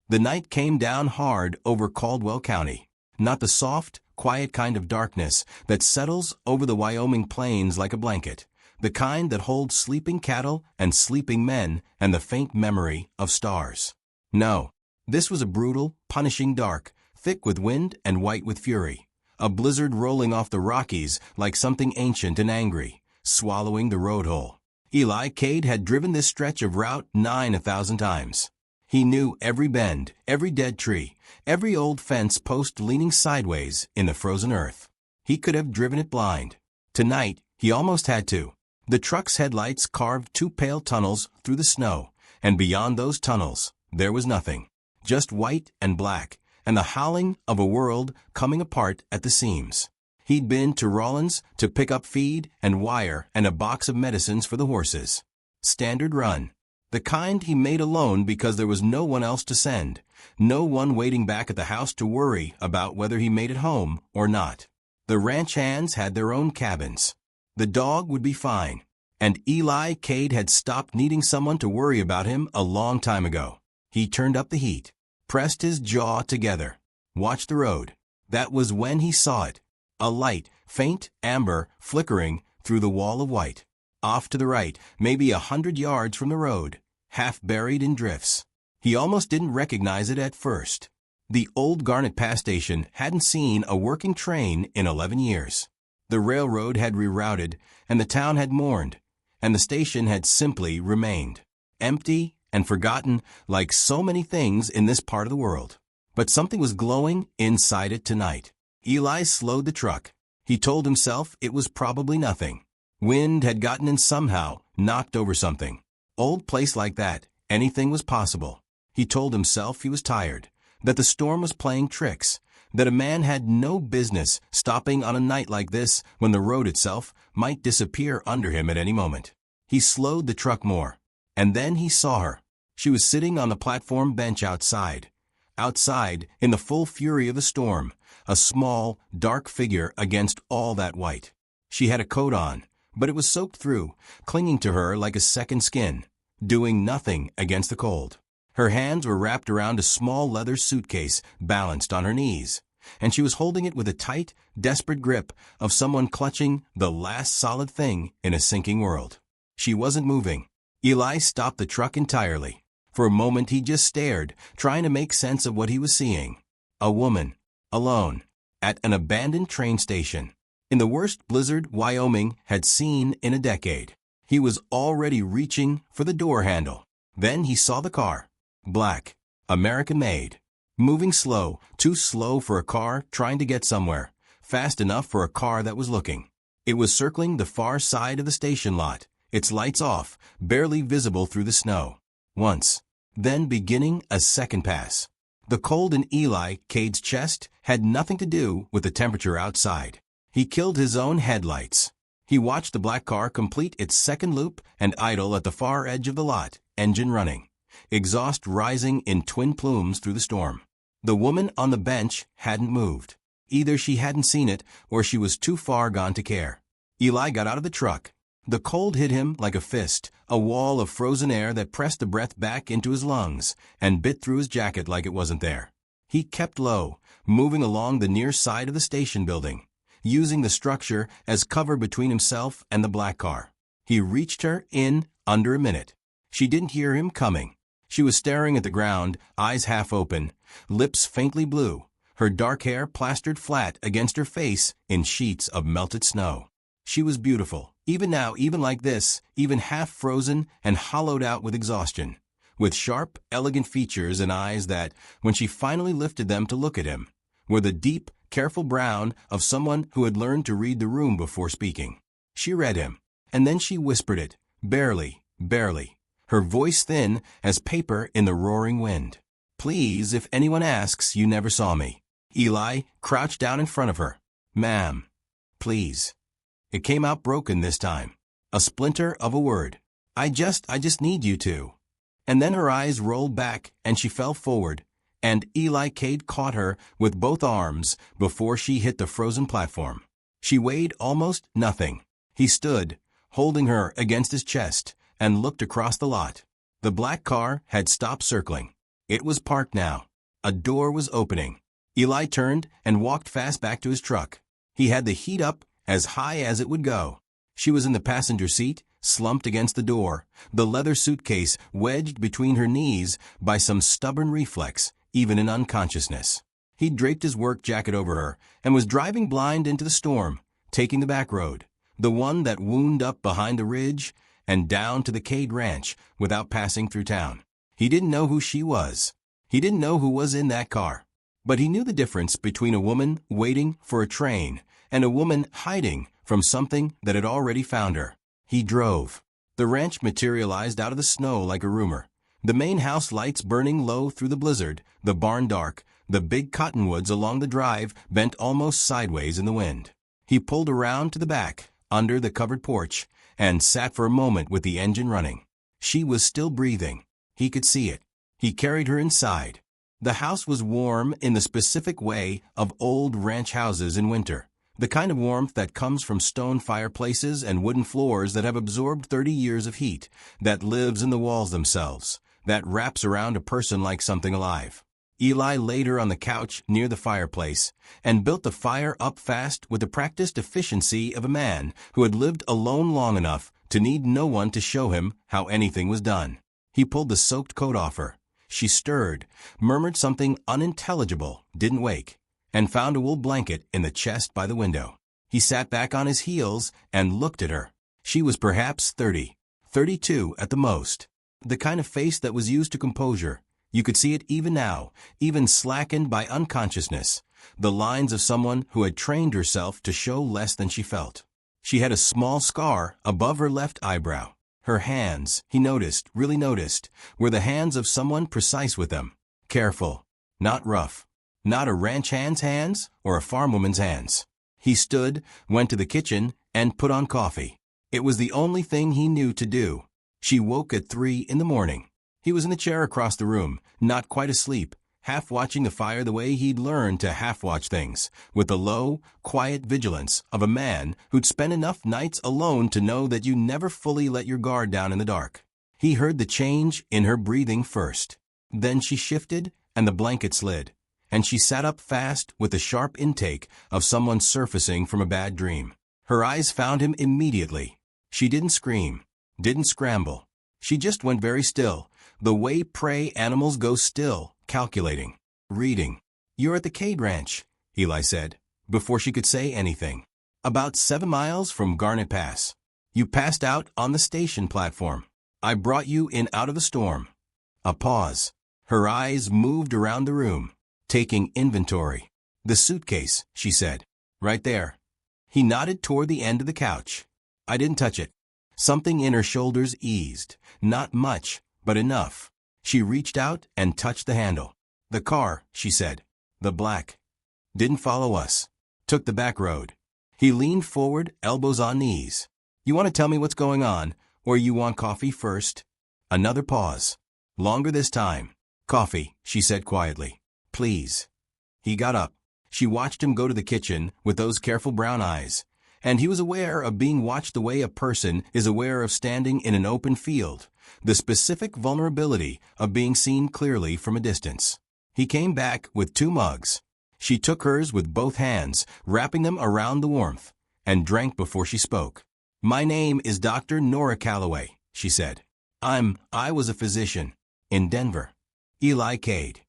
The night came down hard over Caldwell County. Not the soft, quiet kind of darkness that settles over the Wyoming plains like a blanket. The kind that holds sleeping cattle and sleeping men and the faint memory of stars. No, this was a brutal, punishing dark, thick with wind and white with fury. A blizzard rolling off the Rockies like something ancient and angry, swallowing the road whole. Eli Cade had driven this stretch of Route 9 1,000 times. He knew every bend, every dead tree, every old fence post leaning sideways in the frozen earth. He could have driven it blind. Tonight, he almost had to. The truck's headlights carved 2 pale tunnels through the snow, and beyond those tunnels, there was nothing. Just white and black, and the howling of a world coming apart at the seams. He'd been to Rollins to pick up feed and wire and a box of medicines for the horses. Standard run. The kind he made alone because there was no one else to send. No one waiting back at the house to worry about whether he made it home or not. The ranch hands had their own cabins. The dog would be fine. And Eli Cade had stopped needing someone to worry about him a long time ago. He turned up the heat, pressed his jaw together, watched the road. That was when he saw it. A light, faint amber, flickering through the wall of white. Off to the right, maybe 100 yards from the road, half buried in drifts. He almost didn't recognize it at first. The old Garnet Pass station hadn't seen a working train in 11 years. The railroad had rerouted, and the town had mourned, and the station had simply remained. Empty and forgotten like so many things in this part of the world. But something was glowing inside it tonight. Eli slowed the truck. He told himself it was probably nothing. Wind had gotten in somehow, knocked over something. Old place like that, anything was possible. He told himself he was tired, that the storm was playing tricks, that a man had no business stopping on a night like this when the road itself might disappear under him at any moment. He slowed the truck more, and then he saw her. She was sitting on the platform bench outside. Outside, in the full fury of the storm, a small, dark figure against all that white. She had a coat on, but it was soaked through, clinging to her like a second skin, doing nothing against the cold. Her hands were wrapped around a small leather suitcase balanced on her knees, and she was holding it with a tight, desperate grip of someone clutching the last solid thing in a sinking world. She wasn't moving. Eli stopped the truck entirely. For a moment he just stared, trying to make sense of what he was seeing. A woman, alone, at an abandoned train station. In the worst blizzard Wyoming had seen in a decade. He was already reaching for the door handle. Then he saw the car. Black, American-made. Moving slow, too slow for a car trying to get somewhere. Fast enough for a car that was looking. It was circling the far side of the station lot, its lights off, barely visible through the snow. Once. Then beginning a second pass. The cold in Eli Cade's chest had nothing to do with the temperature outside. He killed his own headlights. He watched the black car complete its second loop and idle at the far edge of the lot, engine running. Exhaust rising in twin plumes through the storm. The woman on the bench hadn't moved. Either she hadn't seen it or she was too far gone to care. Eli got out of the truck. The cold hit him like a fist, a wall of frozen air that pressed the breath back into his lungs and bit through his jacket like it wasn't there. He kept low, moving along the near side of the station building, using the structure as cover between himself and the black car. He reached her in under a minute. She didn't hear him coming. She was staring at the ground, eyes half open, lips faintly blue, her dark hair plastered flat against her face in sheets of melted snow. She was beautiful, even now, even like this, even half frozen and hollowed out with exhaustion, with sharp, elegant features and eyes that, when she finally lifted them to look at him, were the deep, careful brown of someone who had learned to read the room before speaking. She read him, and then she whispered it, barely, barely, her voice thin as paper in the roaring wind. "Please, if anyone asks, you never saw me." Eli crouched down in front of her. "Ma'am, please." It came out broken this time. A splinter of a word. I just need you to." And then her eyes rolled back and she fell forward, and Eli Cade caught her with both arms before she hit the frozen platform. She weighed almost nothing. He stood, holding her against his chest, and looked across the lot. The black car had stopped circling. It was parked now. A door was opening. Eli turned and walked fast back to his truck. He had the heat up as high as it would go. She was in the passenger seat, slumped against the door, the leather suitcase wedged between her knees by some stubborn reflex, even in unconsciousness. He draped his work jacket over her and was driving blind into the storm, taking the back road, the one that wound up behind the ridge and down to the Cade Ranch without passing through town. He didn't know who she was. He didn't know who was in that car. But he knew the difference between a woman waiting for a train and a woman hiding from something that had already found her. He drove. The ranch materialized out of the snow like a rumor. The main house lights burning low through the blizzard, the barn dark, the big cottonwoods along the drive bent almost sideways in the wind. He pulled around to the back, under the covered porch, and sat for a moment with the engine running. She was still breathing. He could see it. He carried her inside. The house was warm in the specific way of old ranch houses in winter, the kind of warmth that comes from stone fireplaces and wooden floors that have absorbed 30 years of heat, that lives in the walls themselves, that wraps around a person like something alive. Eli laid her on the couch near the fireplace and built the fire up fast with the practiced efficiency of a man who had lived alone long enough to need no one to show him how anything was done. He pulled the soaked coat off her. She stirred, murmured something unintelligible, didn't wake, and found a wool blanket in the chest by the window. He sat back on his heels and looked at her. She was perhaps 30, 32 at the most. The kind of face that was used to composure. You could see it even now, even slackened by unconsciousness, the lines of someone who had trained herself to show less than she felt. She had a small scar above her left eyebrow. Her hands, he noticed, really noticed, were the hands of someone precise with them. Careful, not rough. Not a ranch hand's hands or a farm woman's hands. He stood, went to the kitchen, and put on coffee. It was the only thing he knew to do. She woke at 3 in the morning. He was in the chair across the room, not quite asleep, half watching the fire the way he'd learned to half-watch things, with the low, quiet vigilance of a man who'd spent enough nights alone to know that you never fully let your guard down in the dark. He heard the change in her breathing first. Then she shifted, and the blanket slid, and she sat up fast with the sharp intake of someone surfacing from a bad dream. Her eyes found him immediately. She didn't scream, didn't scramble. She just went very still, the way prey animals go still, calculating, reading. "You're at the Cade Ranch," Eli said, before she could say anything. "About 7 miles from Garnet Pass. You passed out on the station platform. I brought you in out of the storm." A pause. Her eyes moved around the room, taking inventory. "The suitcase," she said. "Right there." He nodded toward the end of the couch. "I didn't touch it." Something in her shoulders eased. Not much, but enough. She reached out and touched the handle. "The car," she said. "The black. Didn't follow us. Took the back road." He leaned forward, elbows on knees. "You want to tell me what's going on, or you want coffee first?" Another pause. Longer this time. "Coffee," she said quietly. "Please." He got up. She watched him go to the kitchen with those careful brown eyes, and he was aware of being watched the way a person is aware of standing in an open field, the specific vulnerability of being seen clearly from a distance. He came back with 2 mugs. She took hers with both hands, wrapping them around the warmth, and drank before she spoke. "My name is Dr. Nora Calloway," she said. I was a physician in Denver. Eli Cade."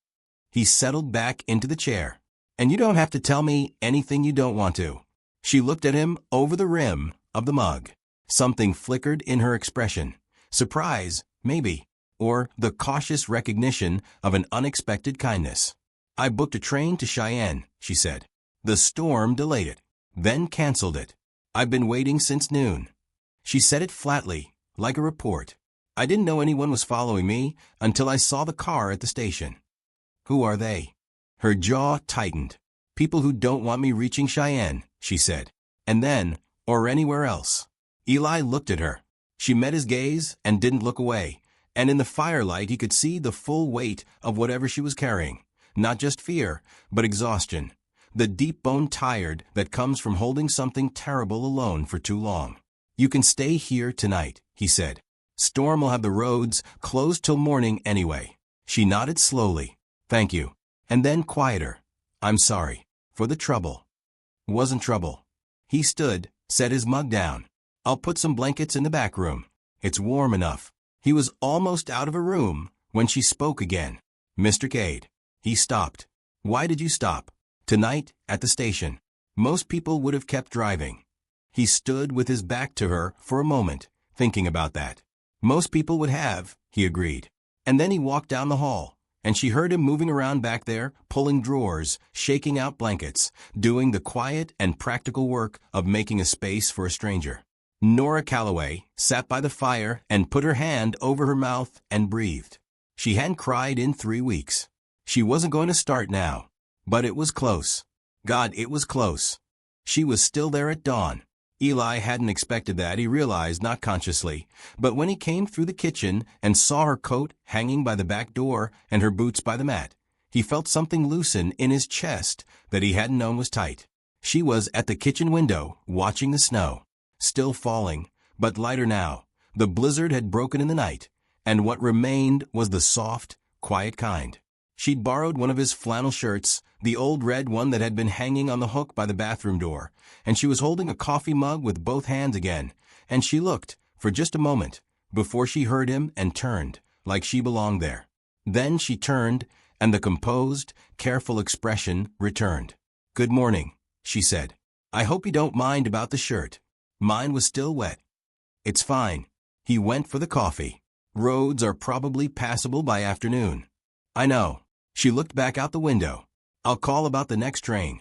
He settled back into the chair. "And you don't have to tell me anything you don't want to." She looked at him over the rim of the mug. Something flickered in her expression. Surprise, maybe, or the cautious recognition of an unexpected kindness. "I booked a train to Cheyenne," she said. "The storm delayed it, then canceled it. I've been waiting since noon." She said it flatly, like a report. "I didn't know anyone was following me until I saw the car at the station." "Who are they?" Her jaw tightened. "People who don't want me reaching Cheyenne," she said. "And then, or anywhere else." Eli looked at her. She met his gaze and didn't look away, and in the firelight he could see the full weight of whatever she was carrying. Not just fear, but exhaustion. The deep-bone tired that comes from holding something terrible alone for too long. "You can stay here tonight," he said. "Storm will have the roads closed till morning anyway." She nodded slowly. Thank you. And then quieter. I'm sorry. For the trouble. Wasn't trouble. He stood, set his mug down. I'll put some blankets in the back room. It's warm enough. He was almost out of a room when she spoke again. Mr. Cade. He stopped. Why did you stop? Tonight, at the station. Most people would have kept driving. He stood with his back to her for a moment, thinking about that. Most people would have, he agreed. And then he walked down the hall, and she heard him moving around back there, pulling drawers, shaking out blankets, doing the quiet and practical work of making a space for a stranger. Nora Calloway sat by the fire and put her hand over her mouth and breathed. She hadn't cried in 3 weeks. She wasn't going to start now. But it was close. God, it was close. She was still there at dawn. Eli hadn't expected that, he realized, not consciously. But when he came through the kitchen and saw her coat hanging by the back door and her boots by the mat, he felt something loosen in his chest that he hadn't known was tight. She was at the kitchen window, watching the snow. Still falling, but lighter now. The blizzard had broken in the night, and what remained was the soft, quiet kind. She'd borrowed one of his flannel shirts, the old red one that had been hanging on the hook by the bathroom door, and she was holding a coffee mug with both hands again, and she looked, for just a moment, before she heard him and turned, like she belonged there. Then she turned, and the composed, careful expression returned. Good morning, she said. I hope you don't mind about the shirt. Mine was still wet. It's fine. He went for the coffee. Roads are probably passable by afternoon. I know. She looked back out the window. I'll call about the next train.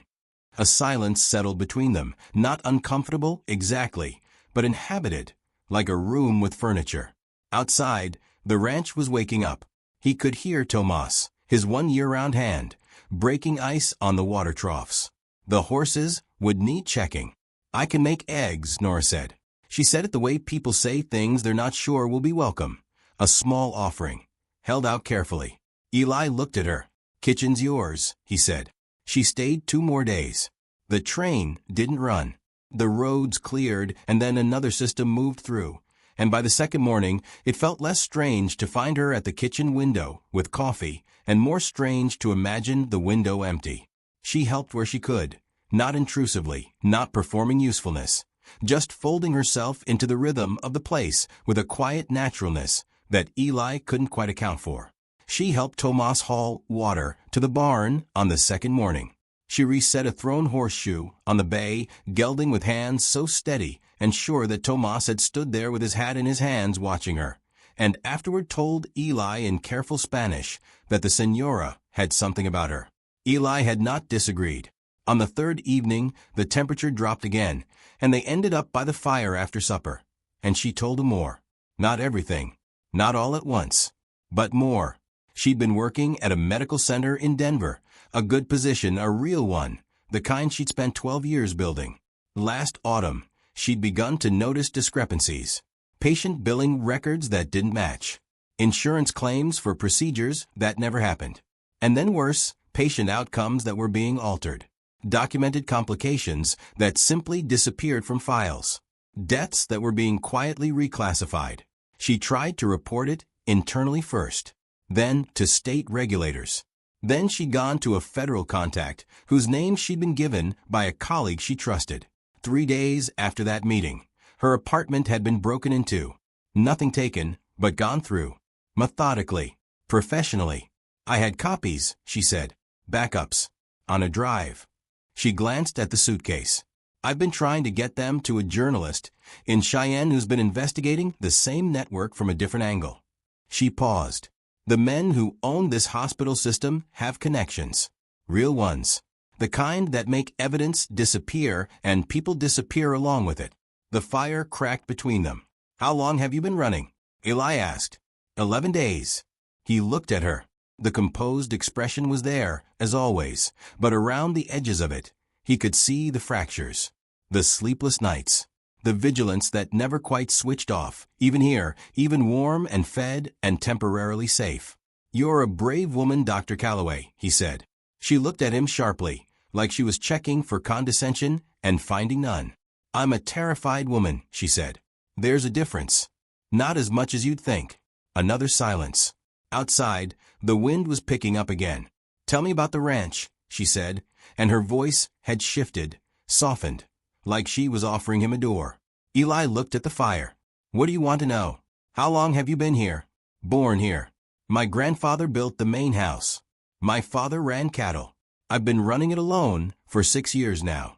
A silence settled between them, not uncomfortable exactly, but inhabited, like a room with furniture. Outside, the ranch was waking up. He could hear Tomas, his one year-round hand, breaking ice on the water troughs. The horses would need checking. I can make eggs, Nora said. She said it the way people say things they're not sure will be welcome. A small offering, held out carefully. Eli looked at her. Kitchen's yours, he said. She stayed 2 more days. The train didn't run. The roads cleared, and then another system moved through. And by the second morning, it felt less strange to find her at the kitchen window with coffee, and more strange to imagine the window empty. She helped where she could, not intrusively, not performing usefulness, just folding herself into the rhythm of the place with a quiet naturalness that Eli couldn't quite account for. She helped Tomas haul water to the barn on the second morning. She reset a thrown horseshoe on the bay, gelding with hands so steady and sure that Tomas had stood there with his hat in his hands watching her, and afterward told Eli in careful Spanish that the senora had something about her. Eli had not disagreed. On the third evening, the temperature dropped again, and they ended up by the fire after supper. And she told him more. Not everything. Not all at once. But more. She'd been working at a medical center in Denver, a good position, a real one, the kind she'd spent 12 years building. Last autumn, she'd begun to notice discrepancies. Patient billing records that didn't match. Insurance claims for procedures that never happened. And then worse, patient outcomes that were being altered. Documented complications that simply disappeared from files. Deaths that were being quietly reclassified. She tried to report it internally first, then to state regulators. Then she'd gone to a federal contact whose name she'd been given by a colleague she trusted. 3 days after that meeting, her apartment had been broken into. Nothing taken, but gone through. Methodically. Professionally. I had copies, she said. Backups. On a drive. She glanced at the suitcase. I've been trying to get them to a journalist in Cheyenne who's been investigating the same network from a different angle. She paused. The men who own this hospital system have connections. Real ones. The kind that make evidence disappear and people disappear along with it. The fire cracked between them. How long have you been running? Eli asked. 11 days. He looked at her. The composed expression was there, as always, but around the edges of it, he could see the fractures. The sleepless nights. The vigilance that never quite switched off, even here, even warm and fed and temporarily safe. You're a brave woman, Dr. Calloway, he said. She looked at him sharply, like she was checking for condescension and finding none. I'm a terrified woman, she said. There's a difference. Not as much as you'd think. Another silence. Outside, the wind was picking up again. "Tell me about the ranch," she said, and her voice had shifted, softened, like she was offering him a door. Eli looked at the fire. "What do you want to know? How long have you been here?" "Born here. My grandfather built the main house. My father ran cattle. I've been running it alone for 6 years now."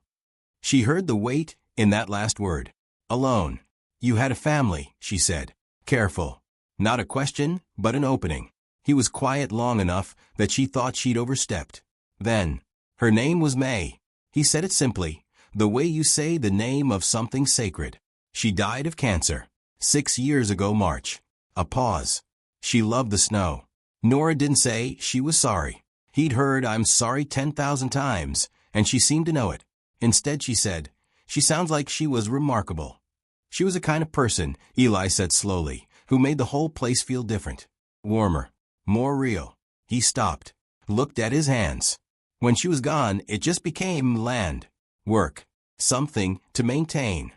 She heard the weight in that last word. Alone. "You had a family," she said. Careful. Not a question, but an opening. He was quiet long enough that she thought she'd overstepped. Then, "Her name was May." He said it simply, the way you say the name of something sacred. "She died of cancer. 6 years ago March." A pause. "She loved the snow." Nora didn't say she was sorry. He'd heard "I'm sorry" 10,000 times, and she seemed to know it. Instead she said, "She sounds like she was remarkable." "She was a kind of person," Eli said slowly, "who made the whole place feel different. Warmer. More real." He stopped, looked at his hands. "When she was gone, it just became land. Work. Something to maintain."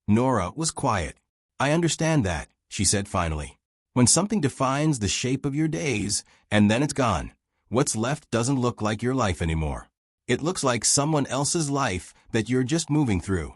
Nora was quiet. "I understand that," she said finally. "When something defines the shape of your days, and then it's gone, what's left doesn't look like your life anymore. It looks like someone else's life that you're just moving through."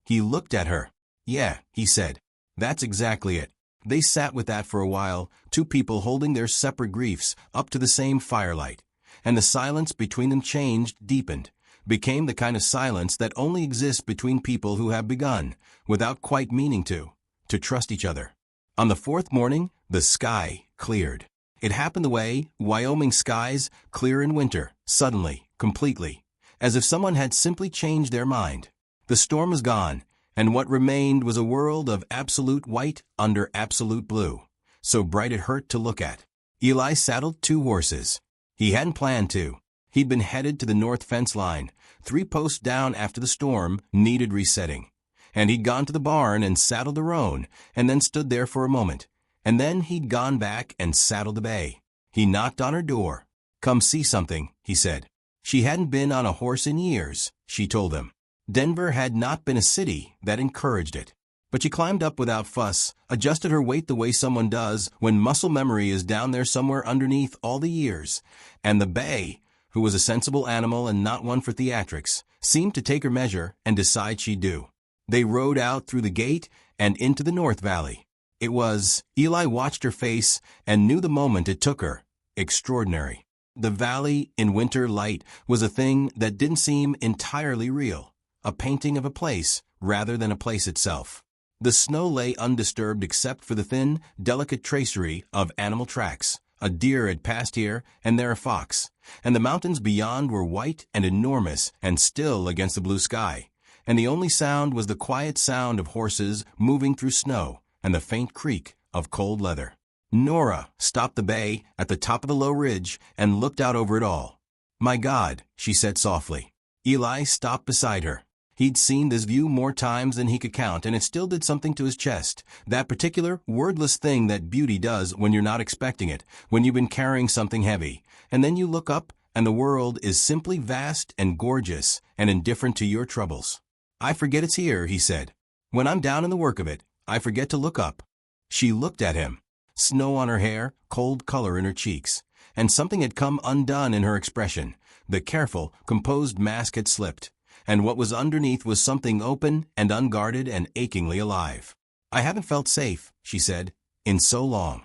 He looked at her. "Yeah," he said. "That's exactly it." They sat with that for a while, two people holding their separate griefs up to the same firelight, and the silence between them changed, deepened, became the kind of silence that only exists between people who have begun, without quite meaning to trust each other. On the fourth morning, the sky cleared. It happened the way Wyoming skies clear in winter, suddenly, completely, as if someone had simply changed their mind. The storm was gone, and what remained was a world of absolute white under absolute blue, so bright it hurt to look at. Eli saddled 2 horses. He hadn't planned to. He'd been headed to the north fence line, 3 posts down after the storm needed resetting. And he'd gone to the barn and saddled the roan, and then stood there for a moment. And then he'd gone back and saddled the bay. He knocked on her door. "Come see something," he said. She hadn't been on a horse in years, she told him. Denver had not been a city that encouraged it. But she climbed up without fuss, adjusted her weight the way someone does when muscle memory is down there somewhere underneath all the years, and the bay, who was a sensible animal and not one for theatrics, seemed to take her measure and decide she'd do. They rode out through the gate and into the North Valley. Eli watched her face and knew the moment it took her, extraordinary. The valley in winter light was a thing that didn't seem entirely real, a painting of a place rather than a place itself. The snow lay undisturbed except for the thin, delicate tracery of animal tracks. A deer had passed here, and there a fox, and the mountains beyond were white and enormous and still against the blue sky, and the only sound was the quiet sound of horses moving through snow and the faint creak of cold leather. Nora stopped the bay at the top of the low ridge and looked out over it all. "My God," she said softly. Eli stopped beside her. He'd seen this view more times than he could count, and it still did something to his chest, that particular wordless thing that beauty does when you're not expecting it, when you've been carrying something heavy, and then you look up and the world is simply vast and gorgeous and indifferent to your troubles. "I forget it's here," he said. "When I'm down in the work of it, I forget to look up." She looked at him. Snow on her hair, cold color in her cheeks, and something had come undone in her expression. The careful, composed mask had slipped, and what was underneath was something open and unguarded and achingly alive. "I haven't felt safe," she said, "in so long."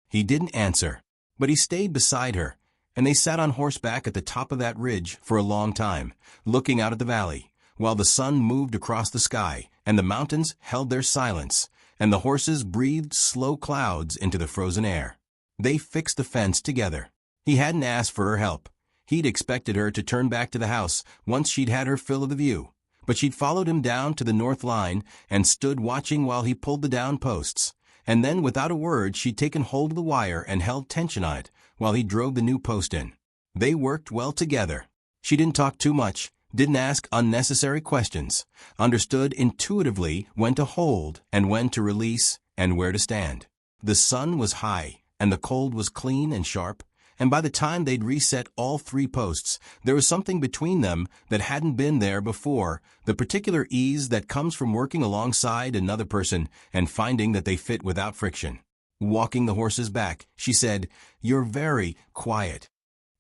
He didn't answer, but he stayed beside her, and they sat on horseback at the top of that ridge for a long time, looking out at the valley, while the sun moved across the sky, and the mountains held their silence, and the horses breathed slow clouds into the frozen air. They fixed the fence together. He hadn't asked for her help. He'd expected her to turn back to the house once she'd had her fill of the view, but she'd followed him down to the north line and stood watching while he pulled the down posts, and then without a word she'd taken hold of the wire and held tension on it while he drove the new post in. They worked well together. She didn't talk too much, didn't ask unnecessary questions, understood intuitively when to hold and when to release and where to stand. The sun was high, and the cold was clean and sharp, and by the time they'd reset all 3 posts, there was something between them that hadn't been there before, the particular ease that comes from working alongside another person and finding that they fit without friction. Walking the horses back, she said, "You're very quiet."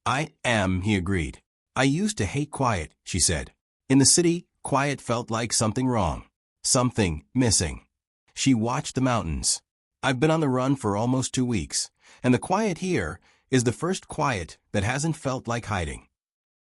"I am," he agreed. "I used to hate quiet," she said. "In the city, quiet felt like something wrong. Something missing." She watched the mountains. "I've been on the run for almost 2 weeks, and the quiet here is the first quiet that hasn't felt like hiding."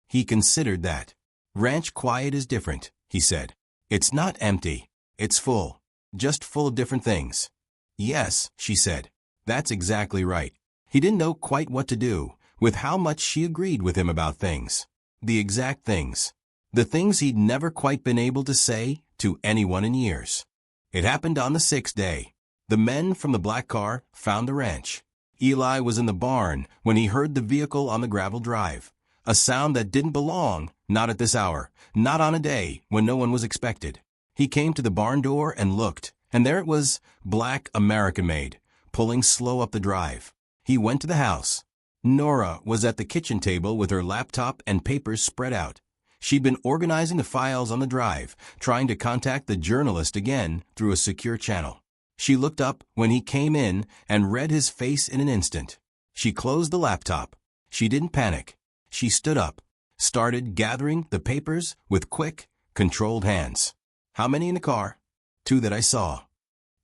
He considered that. "Ranch quiet is different," he said. "It's not empty. It's full. Just full of different things." "Yes," she said. "That's exactly right." He didn't know quite what to do with how much she agreed with him about things. The exact things. The things he'd never quite been able to say to anyone in years. It happened on the 6th day. The men from the black car found the ranch. Eli was in the barn when he heard the vehicle on the gravel drive. A sound that didn't belong, not at this hour, not on a day when no one was expected. He came to the barn door and looked, and there it was, black American-made, pulling slow up the drive. He went to the house. Nora was at the kitchen table with her laptop and papers spread out. She'd been organizing the files on the drive, trying to contact the journalist again through a secure channel. She looked up when he came in and read his face in an instant. She closed the laptop. She didn't panic. She stood up, started gathering the papers with quick, controlled hands. "How many in the car?" "2 that I saw."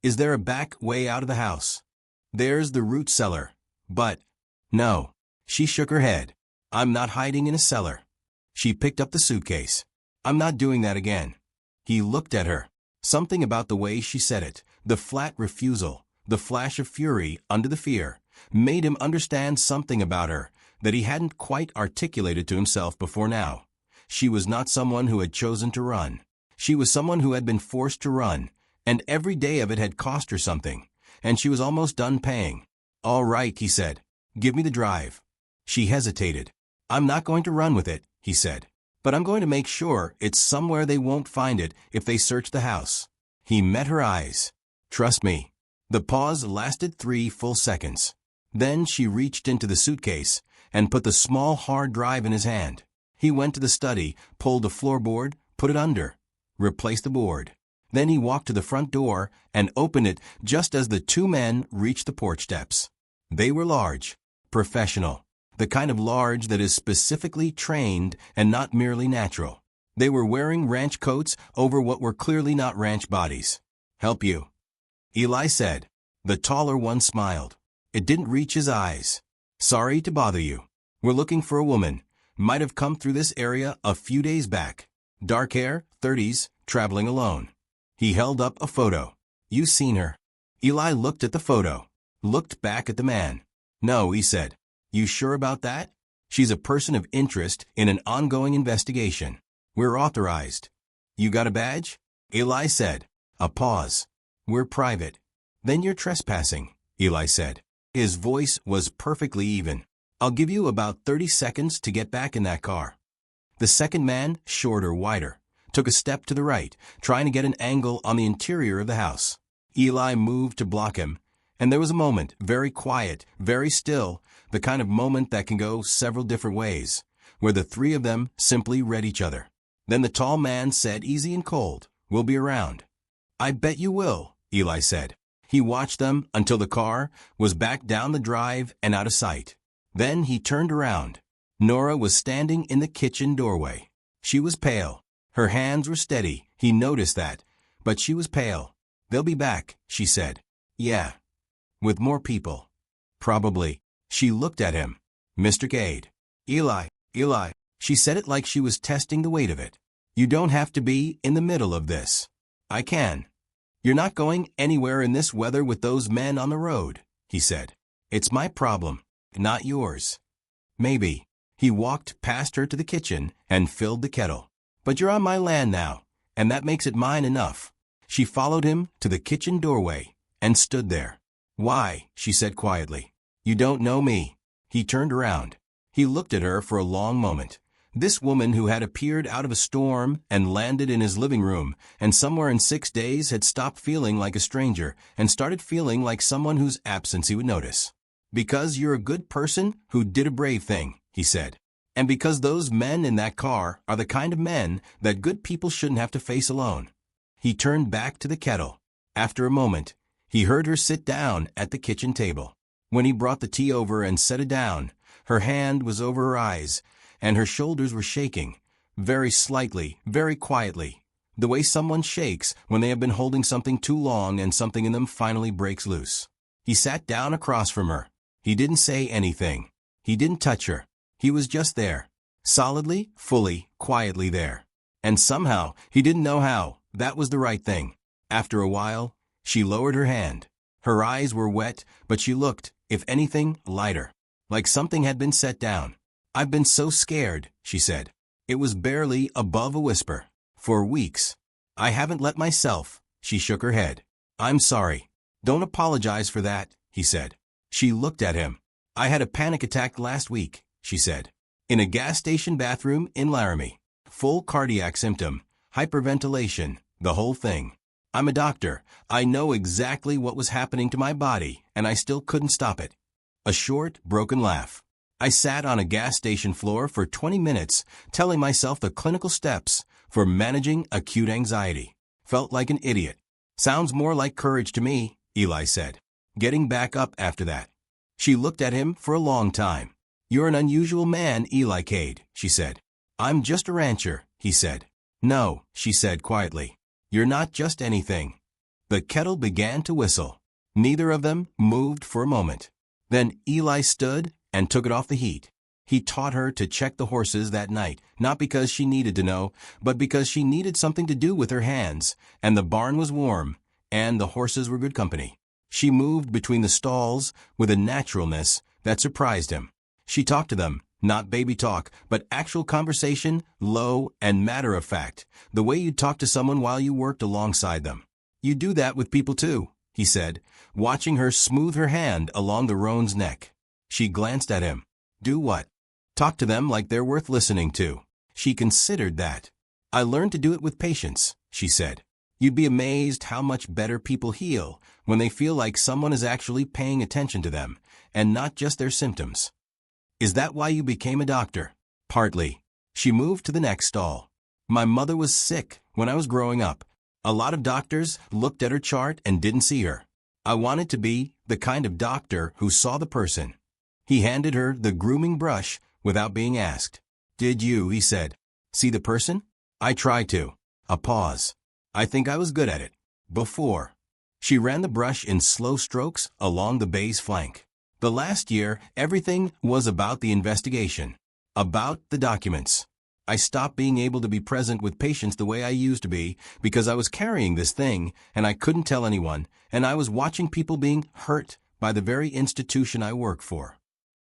"Is there a back way out of the house?" "There's the root cellar. But..." "No." She shook her head. "I'm not hiding in a cellar." She picked up the suitcase. "I'm not doing that again." He looked at her. Something about the way she said it, the flat refusal, the flash of fury under the fear, made him understand something about her that he hadn't quite articulated to himself before now. She was not someone who had chosen to run. She was someone who had been forced to run, and every day of it had cost her something, and she was almost done paying. "All right," he said. "Give me the drive." She hesitated. "I'm not going to run with it," he said. "But I'm going to make sure it's somewhere they won't find it if they search the house." He met her eyes. "Trust me." The pause lasted 3 full seconds. Then she reached into the suitcase and put the small hard drive in his hand. He went to the study, pulled a floorboard, put it under, replaced the board. Then he walked to the front door and opened it just as the 2 men reached the porch steps. They were large, professional, the kind of large that is specifically trained and not merely natural. They were wearing ranch coats over what were clearly not ranch bodies. "Help you?" Eli said. The taller one smiled. It didn't reach his eyes. "Sorry to bother you. We're looking for a woman. Might have come through this area a few days back. Dark hair, 30s, traveling alone." He held up a photo. "You seen her?" Eli looked at the photo, looked back at the man. "No," he said. "You sure about that?" "She's a person of interest in an ongoing investigation. We're authorized." "You got a badge?" Eli said. A pause. "We're private." "Then you're trespassing," Eli said. His voice was perfectly even. "I'll give you about 30 seconds to get back in that car." The second man, shorter, wider, took a step to the right, trying to get an angle on the interior of the house. Eli moved to block him, and there was a moment, very quiet, very still, the kind of moment that can go several different ways, where the 3 of them simply read each other. Then the tall man said, easy and cold, "We'll be around." "I bet you will," Eli said. He watched them until the car was back down the drive and out of sight. Then he turned around. Nora was standing in the kitchen doorway. She was pale. Her hands were steady, he noticed that, but she was pale. "They'll be back," she said. "Yeah." "With more people." "Probably." She looked at him. "Mr. Cade." Eli. She said it like she was testing the weight of it. "You don't have to be in the middle of this. I can." "You're not going anywhere in this weather with those men on the road," he said. "It's my problem, not yours." "Maybe." He walked past her to the kitchen and filled the kettle. "But you're on my land now, and that makes it mine enough." She followed him to the kitchen doorway and stood there. "Why?" she said quietly. "You don't know me." He turned around. He looked at her for a long moment. This woman who had appeared out of a storm and landed in his living room, and somewhere in 6 days had stopped feeling like a stranger and started feeling like someone whose absence he would notice. "Because you're a good person who did a brave thing," he said. "And because those men in that car are the kind of men that good people shouldn't have to face alone." He turned back to the kettle. After a moment, He heard her sit down at the kitchen table. When he brought the tea over and set it down, her hand was over her eyes, and her shoulders were shaking, very slightly, very quietly, the way someone shakes when they have been holding something too long and something in them finally breaks loose. He sat down across from her. He didn't say anything. He didn't touch her. He was just there. Solidly, fully, quietly there. And somehow, he didn't know how, that was the right thing. After a while, she lowered her hand. Her eyes were wet, but she looked, if anything, lighter. Like something had been set down. "I've been so scared," she said. It was barely above a whisper. "For weeks. I haven't let myself." She shook her head. "I'm sorry. Don't apologize for that," he said. She looked at him. "I had a panic attack last week," she said. "In a gas station bathroom in Laramie. Full cardiac symptom, hyperventilation, the whole thing. I'm a doctor. I know exactly what was happening to my body, and I still couldn't stop it." A short, broken laugh. "I sat on a gas station floor for 20 minutes, telling myself the clinical steps for managing acute anxiety. Felt like an idiot." "Sounds more like courage to me," Eli said. "Getting back up after that." She looked at him for a long time. "You're an unusual man, Eli Cade," she said. "I'm just a rancher," he said. "No," she said quietly. "You're not just anything." The kettle began to whistle. Neither of them moved for a moment. Then Eli stood and took it off the heat. He taught her to check the horses that night, not because she needed to know, but because she needed something to do with her hands, and the barn was warm, and the horses were good company. She moved between the stalls with a naturalness that surprised him. She talked to them, not baby talk, but actual conversation, low and matter-of-fact, the way you'd talk to someone while you worked alongside them. "You do that with people too," he said, watching her smooth her hand along the roan's neck. She glanced at him. "Do what?" "Talk to them like they're worth listening to." She considered that. "I learned to do it with patience," she said. "You'd be amazed how much better people heal when they feel like someone is actually paying attention to them, and not just their symptoms." "Is that why you became a doctor?" "Partly." She moved to the next stall. "My mother was sick when I was growing up. A lot of doctors looked at her chart and didn't see her. I wanted to be the kind of doctor who saw the person." He handed her the grooming brush without being asked. "Did you," he said, "see the person?" "I tried to." A pause. "I think I was good at it. Before." She ran the brush in slow strokes along the bay's flank. "The last year, everything was about the investigation. About the documents. I stopped being able to be present with patients the way I used to be because I was carrying this thing and I couldn't tell anyone, and I was watching people being hurt by the very institution I work for."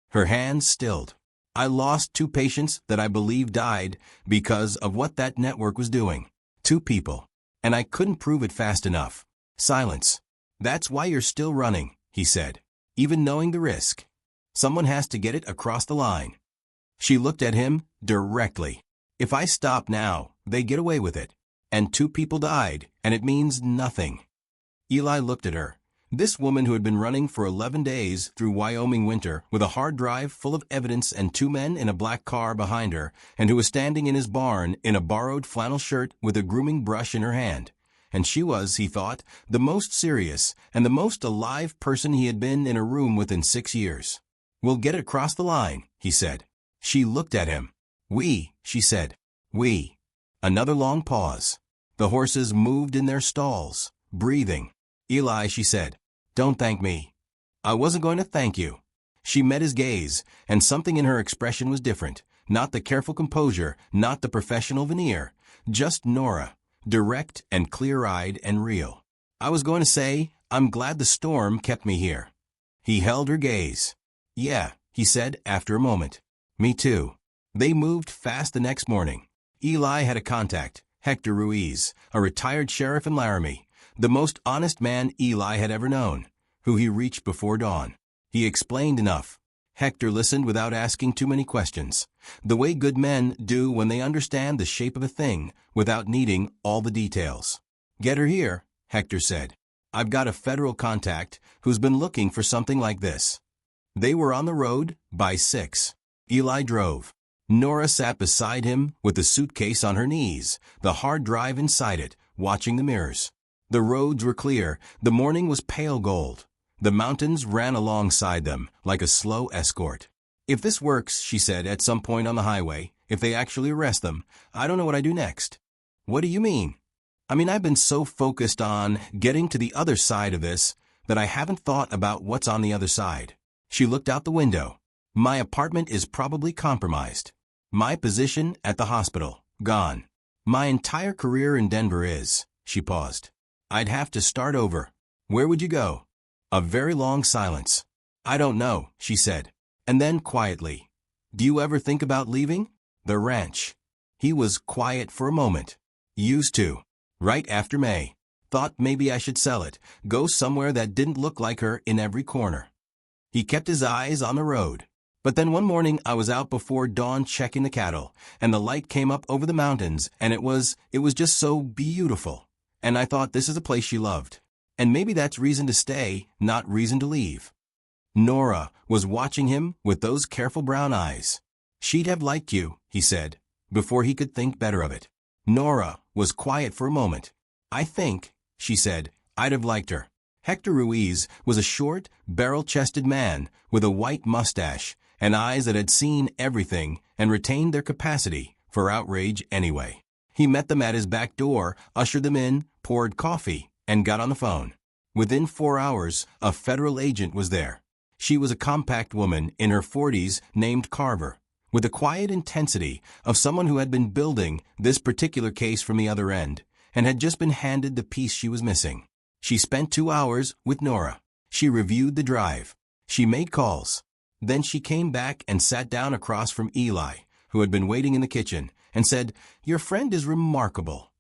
Her hands stilled. "I lost 2 patients that I believe died because of what that network was doing. 2 people. And I couldn't prove it fast enough." Silence. "That's why you're still running," he said, "even knowing the risk. Someone has to get it across the line." She looked at him directly. "If I stop now, they get away with it. And 2 people died, and it means nothing." Eli looked at her. This woman who had been running for 11 days through Wyoming winter with a hard drive full of evidence and 2 men in a black car behind her, and who was standing in his barn in a borrowed flannel shirt with a grooming brush in her hand. And she was, he thought, the most serious and the most alive person he had been in a room with in 6 years. "We'll get it across the line," he said. She looked at him. "We," she said. "We." Another long pause. The horses moved in their stalls, breathing. "Eli," she said, "don't thank me." "I wasn't going to thank you." She met his gaze, and something in her expression was different. Not the careful composure, not the professional veneer. Just Nora, direct and clear-eyed and real. "I was going to say, I'm glad the storm kept me here." He held her gaze. "Yeah," he said after a moment. "Me too." They moved fast the next morning. Eli had a contact, Hector Ruiz, a retired sheriff in Laramie, the most honest man Eli had ever known, who he reached before dawn. He explained enough. Hector listened without asking too many questions, the way good men do when they understand the shape of a thing without needing all the details. "Get her here," Hector said. "I've got a federal contact who's been looking for something like this." They were on the road by 6. Eli drove. Nora sat beside him with the suitcase on her knees, the hard drive inside it, watching the mirrors. The roads were clear, the morning was pale gold. The mountains ran alongside them, like a slow escort. "If this works," she said at some point on the highway, "if they actually arrest them, I don't know what I do next." "What do you mean?" I've been so focused on getting to the other side of this that I haven't thought about what's on the other side." She looked out the window. "My apartment is probably compromised. My position at the hospital, gone. My entire career in Denver is." She paused. "I'd have to start over. Where would you go?" A very long silence. "I don't know," she said. And then quietly, "Do you ever think about leaving?" "The ranch." He was quiet for a moment. "Used to. Right after May. Thought maybe I should sell it, go somewhere that didn't look like her in every corner." He kept his eyes on the road. "But then one morning I was out before dawn checking the cattle, and the light came up over the mountains, and it was just so beautiful. And I thought, this is a place she loved. And maybe that's reason to stay, not reason to leave." Nora was watching him with those careful brown eyes. "She'd have liked you," he said, before he could think better of it. Nora was quiet for a moment. "I think," she said, "I'd have liked her." Hector Ruiz was a short, barrel-chested man with a white mustache and eyes that had seen everything and retained their capacity for outrage anyway. He met them at his back door, ushered them in, poured coffee, and got on the phone. Within 4 hours, a federal agent was there. She was a compact woman in her 40s named Carver, with the quiet intensity of someone who had been building this particular case from the other end and had just been handed the piece she was missing. She spent 2 hours with Nora. She reviewed the drive. She made calls. Then she came back and sat down across from Eli, who had been waiting in the kitchen, and said, "Your friend is remarkable."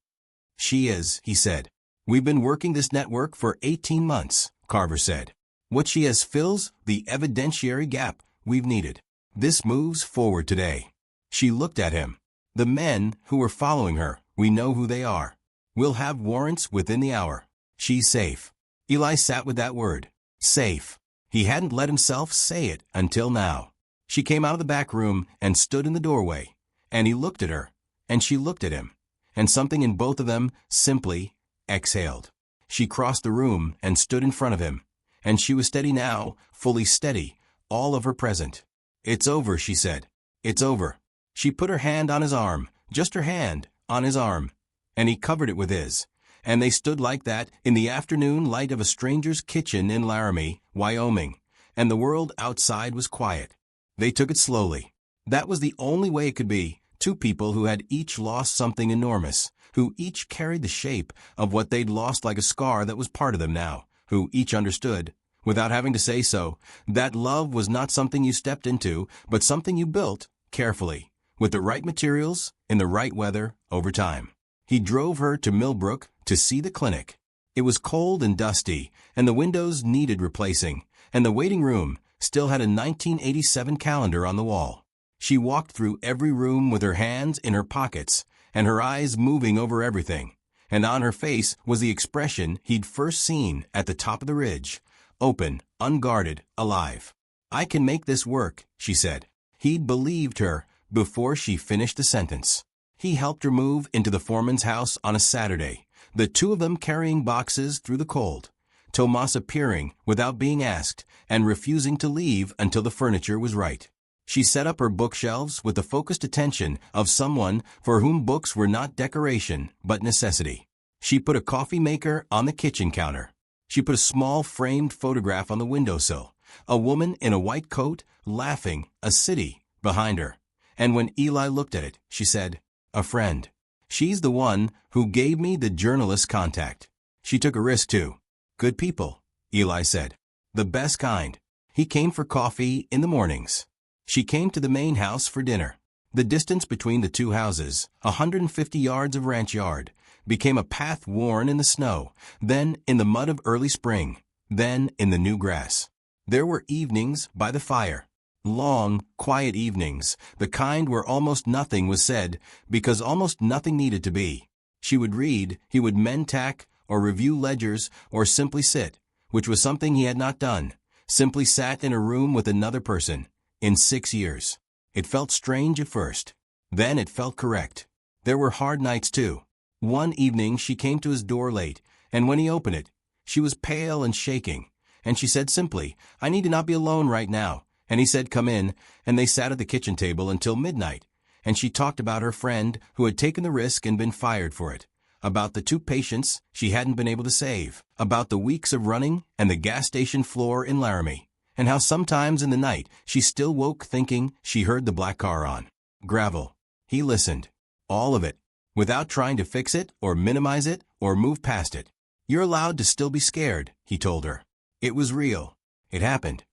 "She is," he said. "We've been working this network for 18 months, Carver said. "What she has fills the evidentiary gap we've needed. This moves forward today." She looked at him. "The men who are following her, we know who they are. We'll have warrants within the hour. She's safe." Eli sat with that word. Safe. He hadn't let himself say it until now. She came out of the back room and stood in the doorway, and he looked at her, and she looked at him, and something in both of them simply exhaled. She crossed the room and stood in front of him, and she was steady now, fully steady, all of her present. "It's over," she said. "It's over." She put her hand on his arm, just her hand, on his arm, and he covered it with his, and they stood like that in the afternoon light of a stranger's kitchen in Laramie, Wyoming, and the world outside was quiet. They took it slowly. That was the only way it could be, two people who had each lost something enormous, who each carried the shape of what they'd lost like a scar that was part of them now, who each understood, without having to say so, that love was not something you stepped into, but something you built, carefully, with the right materials, in the right weather, over time. He drove her to Millbrook to see the clinic. It was cold and dusty, and the windows needed replacing, and the waiting room still had a 1987 calendar on the wall. She walked through every room with her hands in her pockets, and her eyes moving over everything, and on her face was the expression he'd first seen at the top of the ridge, open, unguarded, alive. "I can make this work," she said. He'd believed her before she finished the sentence. He helped her move into the foreman's house on a Saturday, the two of them carrying boxes through the cold, Tomas appearing without being asked and refusing to leave until the furniture was right. She set up her bookshelves with the focused attention of someone for whom books were not decoration but necessity. She put a coffee maker on the kitchen counter. She put a small framed photograph on the windowsill, a woman in a white coat, laughing, a city, behind her. And when Eli looked at it, she said, "A friend. She's the one who gave me the journalist's contact." She took a risk too. "Good people," Eli said. "The best kind." He came for coffee in the mornings. She came to the main house for dinner. The distance between the two houses, 150 yards of ranch yard, became a path worn in the snow, then in the mud of early spring, then in the new grass. There were evenings by the fire. Long, quiet evenings, the kind where almost nothing was said because almost nothing needed to be. She would read, he would mend tack, or review ledgers, or simply sit, which was something he had not done, simply sat in a room with another person, in 6 years. It felt strange at first. Then it felt correct. There were hard nights too. One evening she came to his door late, And when he opened it, she was pale and shaking, and she said simply, "I need to not be alone right now." And he said, "Come in," and they sat at the kitchen table until midnight, and she talked about her friend who had taken the risk and been fired for it, about the 2 patients she hadn't been able to save, about the weeks of running and the gas station floor in Laramie, and how sometimes in the night she still woke thinking she heard the black car on gravel. He listened. All of it, without trying to fix it or minimize it or move past it. "You're allowed to still be scared," he told her. It was real. It happened.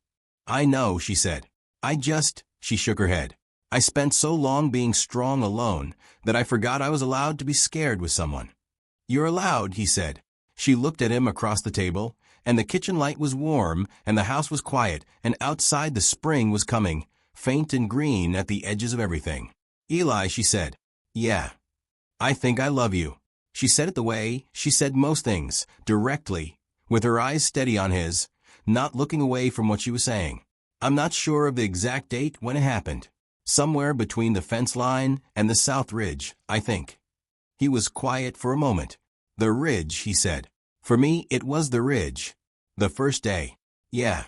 "I know," she said. She shook her head. "I spent so long being strong alone that I forgot I was allowed to be scared with someone." "You're allowed," he said. She looked at him across the table, and the kitchen light was warm, and the house was quiet, and outside the spring was coming, faint and green at the edges of everything. "Eli," she said. "Yeah. I think I love you." She said it the way she said most things, directly, with her eyes steady on his, not looking away from what she was saying. "I'm not sure of the exact date when it happened. Somewhere between the fence line and the South Ridge, I think." He was quiet for a moment. "The ridge," he said. "For me, it was the ridge. The first day." "Yeah."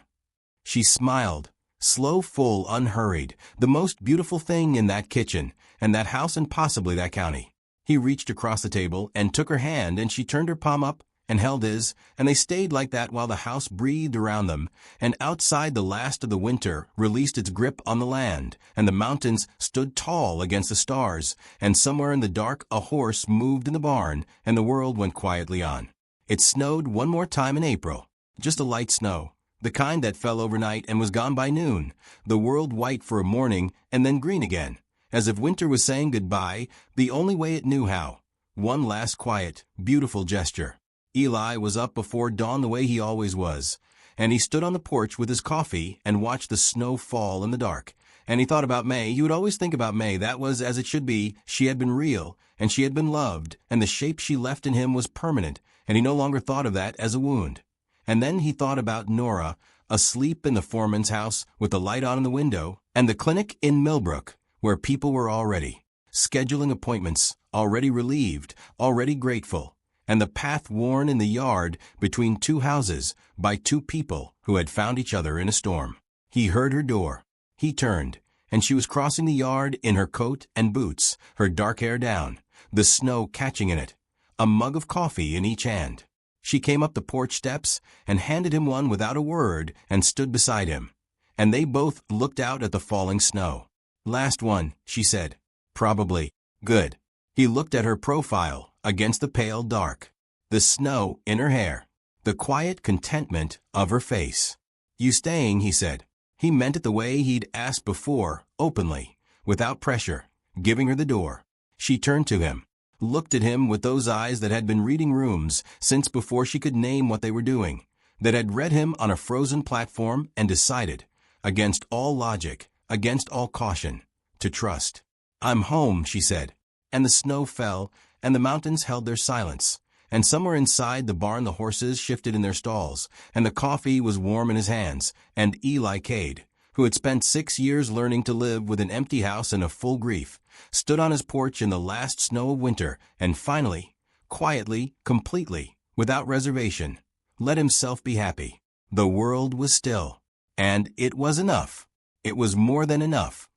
She smiled, slow, full, unhurried, the most beautiful thing in that kitchen, and that house and possibly that county. He reached across the table and took her hand, and she turned her palm up and held his, and they stayed like that while the house breathed around them, and outside the last of the winter released its grip on the land, and the mountains stood tall against the stars, and somewhere in the dark a horse moved in the barn, and the world went quietly on. It snowed one more time in April, just a light snow, the kind that fell overnight and was gone by noon, the world white for a morning and then green again, as if winter was saying goodbye the only way it knew how. One last quiet, beautiful gesture. Eli was up before dawn the way he always was, and he stood on the porch with his coffee and watched the snow fall in the dark. And he thought about May. He would always think about May. That was as it should be. She had been real, and she had been loved, and the shape she left in him was permanent, and he no longer thought of that as a wound. And then he thought about Nora, asleep in the foreman's house with the light on in the window, and the clinic in Millbrook, where people were already scheduling appointments, already relieved, already grateful, and the path worn in the yard between 2 houses by 2 people who had found each other in a storm. He heard her door. He turned, and she was crossing the yard in her coat and boots, her dark hair down, the snow catching in it, a mug of coffee in each hand. She came up the porch steps and handed him one without a word and stood beside him, and they both looked out at the falling snow. "Last one," she said. "Probably. Good." He looked at her profile against the pale dark, the snow in her hair, the quiet contentment of her face. "You staying?" he said. He meant it the way he'd asked before, openly, without pressure, giving her the door. She turned to him, looked at him with those eyes that had been reading rooms since before she could name what they were doing, that had read him on a frozen platform and decided, against all logic, against all caution, to trust. "I'm home," she said. And the snow fell, and the mountains held their silence, and somewhere inside the barn the horses shifted in their stalls, and the coffee was warm in his hands, and Eli Cade, who had spent 6 years learning to live with an empty house and a full grief, stood on his porch in the last snow of winter, and finally, quietly, completely, without reservation, let himself be happy. The world was still, and it was enough. It was more than enough.